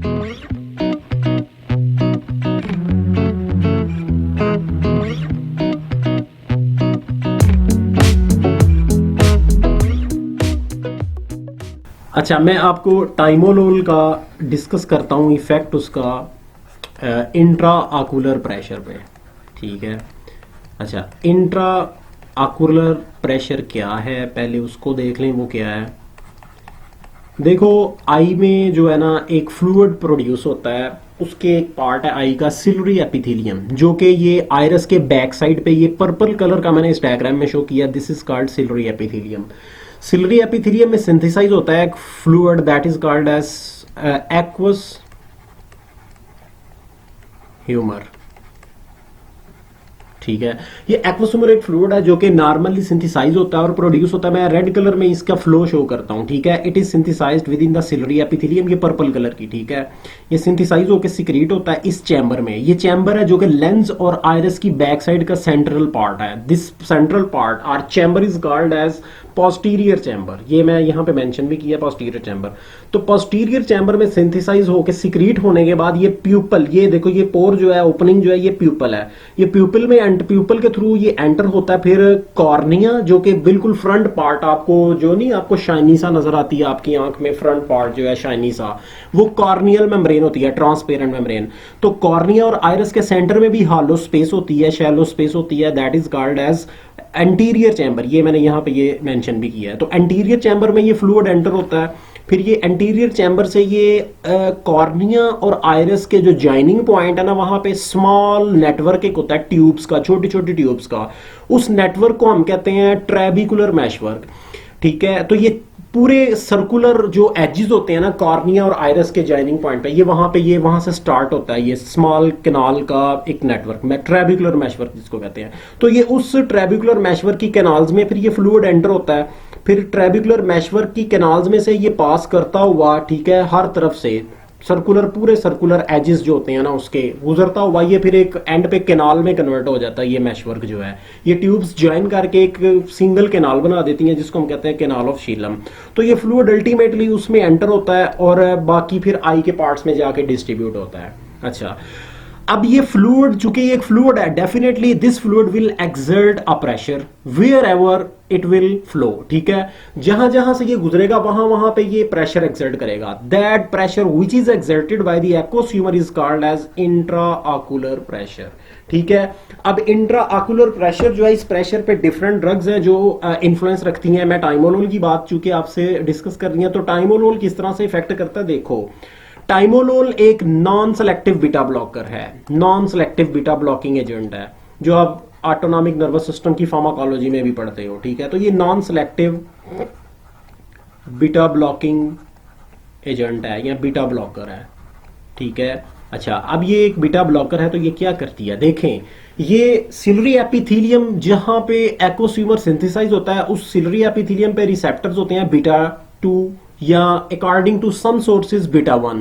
अच्छा, मैं आपको टाइमोलोल का डिस्कस करता हूँ इफ़ेक्ट उसका इंट्रा आकुलर प्रेशर पे। ठीक है। अच्छा, इंट्रा आकुलर प्रेशर क्या है, पहले उसको देख लें वो क्या है। देखो, आई में जो है ना एक फ्लूइड प्रोड्यूस होता है, उसके एक पार्ट है आई का सिल्वरी एपिथेलियम, जो कि ये आयरस के बैक साइड पे ये पर्पल कलर का मैंने इस डायग्राम में शो किया, this is called ciliary epithelium. Ciliary epithelium में सिंथेसाइज होता है एक fluid that is called as aqueous humour. ठीक है, ये एक्वस ह्यूमर एक फ्लूइड है जो कि नॉर्मली सिंथेसाइज होता है और प्रोड्यूस होता है। मैं रेड कलर में इसका फ्लो शो करता हूं। ठीक है, it is synthesized within the ciliary epithelium, ये पर्पल कलर की। ठीक है, ये सिंथेसाइज होकर सिक्रीट होता है इस चैम्बर में। ये चैम्बर है जो कि लेंस और आयरस की बैक साइड का सेंट्रल पार्ट है। दिस सेंट्रल पार्ट और chamber is called as posterior chamber. ये मैं यहाँ पे मेंशन भी किया, पोस्टीरियर चैम्बर। तो पोस्टीरियर चैम्बर में सिंथेसाइज होकर सिक्रीट होने के बाद ये प्यूपल, ये देखो ये पोर जो है, ओपनिंग जो है, ये प्यूपल है। ये प्यूपल में प्यूपल के थ्रू ये एंटर होता है। फिर कॉर्निया जो कि बिल्कुल फ्रंट पार्ट, आपको जो नहीं आपको शाइनी सा नजर आती है आपकी आंख में, फ्रंट पार्ट जो है शाइनी सा, वो कॉर्नियल मेम्ब्रेन होती है, ट्रांसपेरेंट मेम्ब्रेन। तो कॉर्निया और आइरिस के सेंटर में भी हॉलो स्पेस होती है, शैलो स्पेस होती है, that is called as anterior chamber. ये मैंने यहाँ पे ये मेंशन भी किया है। तो एंटीरियर चैम्बर में ये फ्लूइड एंटर होता है। फिर ये एंटीरियर चैम्बर से ये कॉर्निया और आइरिस के जो जॉइनिंग पॉइंट है ना, वहां पे स्मॉल नेटवर्क एक होता है ट्यूब्स का, छोटी छोटी ट्यूब्स का। उस नेटवर्क को हम कहते हैं ट्रेबिकुलर मैशवर्क। ठीक है, तो ये पूरे सर्कुलर जो एजेस होते हैं ना कॉर्निया और आइरिस के जॉइनिंग पॉइंट पे, ये वहां से स्टार्ट होता है ये स्मॉल कैनाल का एक नेटवर्क में, ट्रेबिकुलर मैशवर्क जिसको कहते हैं। तो ये उस ट्रेबिकुलर मैशवर्क की कैनाल्स में फिर ये फ्लूइड एंटर होता है। फिर ट्रेबिकुलर मैशवर्क की कैनाल्स में से ये पास करता हुआ, ठीक है, हर तरफ से सर्कुलर, पूरे सर्कुलर एजेस जो होते हैं ना उसके गुजरता हुआ ये फिर एक एंड पे कैनाल में कन्वर्ट हो जाता है। ये मैशवर्क जो है, ये ट्यूब्स ज्वाइन करके एक सिंगल कैनाल बना देती हैं जिसको हम कहते हैं कैनाल ऑफ शीलम। तो ये फ्लूइड अल्टीमेटली उसमें एंटर होता है और बाकी फिर आई के पार्ट्स में जाके डिस्ट्रीब्यूट होता है। अच्छा, अब ये फ्लूइड, चूंकि एक फ्लूइड है, definitely this fluid will exert a pressure wherever it will flow. ठीक है, जहां जहां से ये गुजरेगा वहां वहां पे ये प्रेशर एक्सर्ट करेगा। That pressure which is exerted by the aqueous humour is called as intra ocular pressure. ठीक है, अब इंट्रा आकुलर प्रेशर जो है, इस प्रेशर पे डिफरेंट ड्रग्स हैं जो इन्फ्लुएंस रखती हैं। मैं टाइमोलोल की बात चूंकि आपसे डिस्कस कर रही है, तो टाइमोलोल किस तरह से इफेक्ट करता है देखो। टाइमोलोल एक नॉन सेलेक्टिव बीटा ब्लॉकर है, non selective beta blocking agent है, जो आप ऑटोनॉमिक नर्वस सिस्टम की फार्माकोलॉजी में भी पढ़ते हो। ठीक है, तो ये non selective beta blocking agent है या बीटा ब्लॉकर है। ठीक है, अच्छा, अब ये एक बीटा ब्लॉकर है तो ये क्या करती है देखें। ये सिल्वरी एपिथेलियम जहां पे एक्वस ह्यूमर सिंथेसाइज होता है, उस सिल्वरी एपिथेलियम पे रिसेप्टर्स होते हैं बीटा 2 या according to some sources beta 1,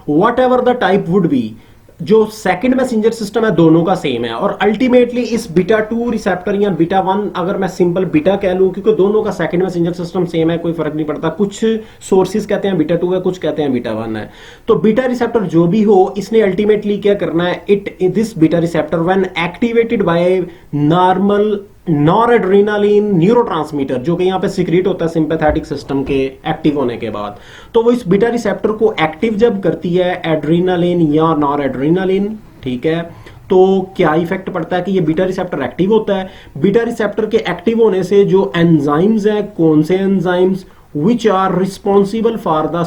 whatever the type would be. जो सेकंड मैसेंजर सिस्टम है दोनों का सेम है और अल्टीमेटली इस बीटा 2 रिसेप्टर या बीटा 1, अगर मैं सिंपल बीटा कह लूं, क्योंकि दोनों का सेकंड मैसेंजर सिस्टम सेम है, कोई फर्क नहीं पड़ता। कुछ सोर्सेज कहते हैं बीटा 2 है, कुछ कहते हैं बीटा 1 है। तो बीटा रिसेप्टर जो भी हो, इसने अल्टीमेटली क्या करना है, this beta receptor when activated by normal noradrenaline neurotransmitter, जो कि यहाँ पे सिक्रीट होता है सिंपैथेटिक सिस्टम के एक्टिव होने के बाद, तो वो इस बीटा रिसेप्टर को एक्टिव जब करती है एड्रेनालिन या नॉरएड्रेनालिन, ठीक है, तो क्या इफेक्ट पड़ता है कि ये बीटा रिसेप्टर एक्टिव होता है। बीटा रिसेप्टर के एक्टिव होने से जो एंजाइम्स हैं, कौन से enzymes, which are responsible for the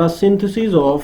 synthesis of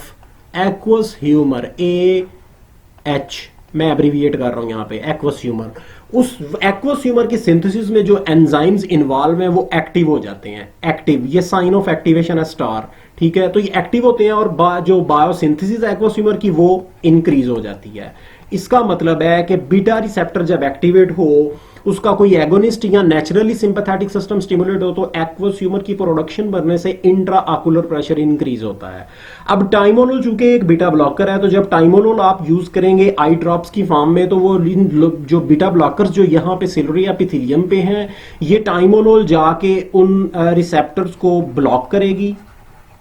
aqueous humour, AH, मैं एब्रीविएट कर रहा हूं यहां पे, एक्वस ह्यूमर। उस एक्वस ह्यूमर की सिंथेसिस में जो एंजाइम्स इन्वॉल्व हैं वो एक्टिव हो जाते हैं। एक्टिव, ये साइन ऑफ एक्टिवेशन है स्टार। ठीक है, तो ये एक्टिव होते हैं और जो बायोसिंथेसिस एक्वस ह्यूमर की वो इंक्रीज हो जाती है। इसका मतलब है कि बीटा रिसेप्टर जब एक्टिवेट हो, उसका कोई एगोनिस्ट या नेचुरली सिंपैथेटिक सिस्टम स्टिमुलेट हो, तो एक्वस ह्यूमर की प्रोडक्शन बढ़ने से इंट्रा आकुलर प्रेशर इंक्रीज होता है। अब टाइमोलोल चूंकि एक बीटा ब्लॉकर है, तो जब टाइमोलोल आप यूज करेंगे आई ड्रॉप्स की फॉर्म में, तो वो जो बीटा ब्लॉकर्स जो यहाँ पे सिल्वरी एपिथेलियम पे हैं, ये टाइमोलोल जाके उन रिसेप्टर्स को ब्लॉक करेगी।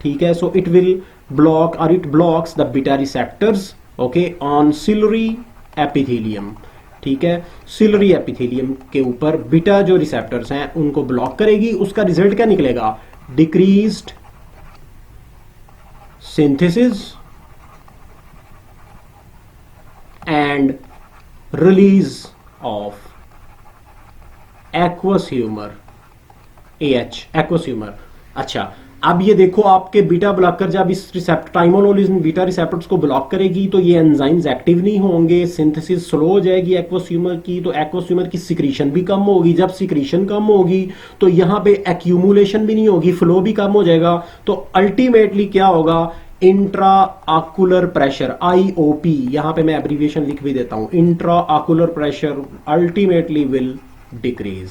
ठीक है, so it will block or it blocks the beta receptors, okay, on ciliary epithelium. ठीक है, सिलरी एपिथेलियम के ऊपर बीटा जो रिसेप्टर्स हैं उनको ब्लॉक करेगी. उसका रिजल्ट क्या निकलेगा? Decreased synthesis and release of aqueous humour, AH, aqueous humour. अच्छा, अब ये देखो आपके बीटा ब्लॉकर जब इस रिसेप्टर टाइमोलोल इन बीटा रिसेप्टर्स को ब्लॉक करेगी तो ये एंजाइम्स एक्टिव नहीं होंगे, सिंथेसिस स्लो हो जाएगी एक्वस ह्यूमर की, तो एक्वस ह्यूमर की सिक्रीशन भी कम होगी. जब सिक्रीशन कम होगी तो यहाँ पे एक्यूमुलेशन भी नहीं होगी, फ्लो भी कम हो जाएगा. तो अल्टीमेटली क्या होगा? इंट्रा आकुलर प्रेशर, IOP, यहां पे मैं एब्रीविएशन लिख भी देता हूं, intra ocular pressure ultimately will decrease.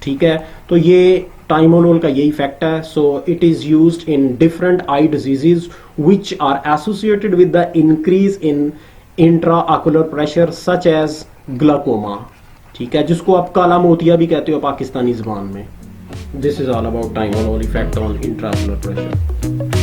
ठीक है, तो ये टाइमोलोल का यही इफेक्ट है. So it is used in different eye diseases which are associated with the increase in intra ocular pressure such as glaucoma. ठीक है, जिसको आप काला मोतिया भी कहते हो पाकिस्तानी जुबान में. This is all about timolol effect on intra ocular pressure.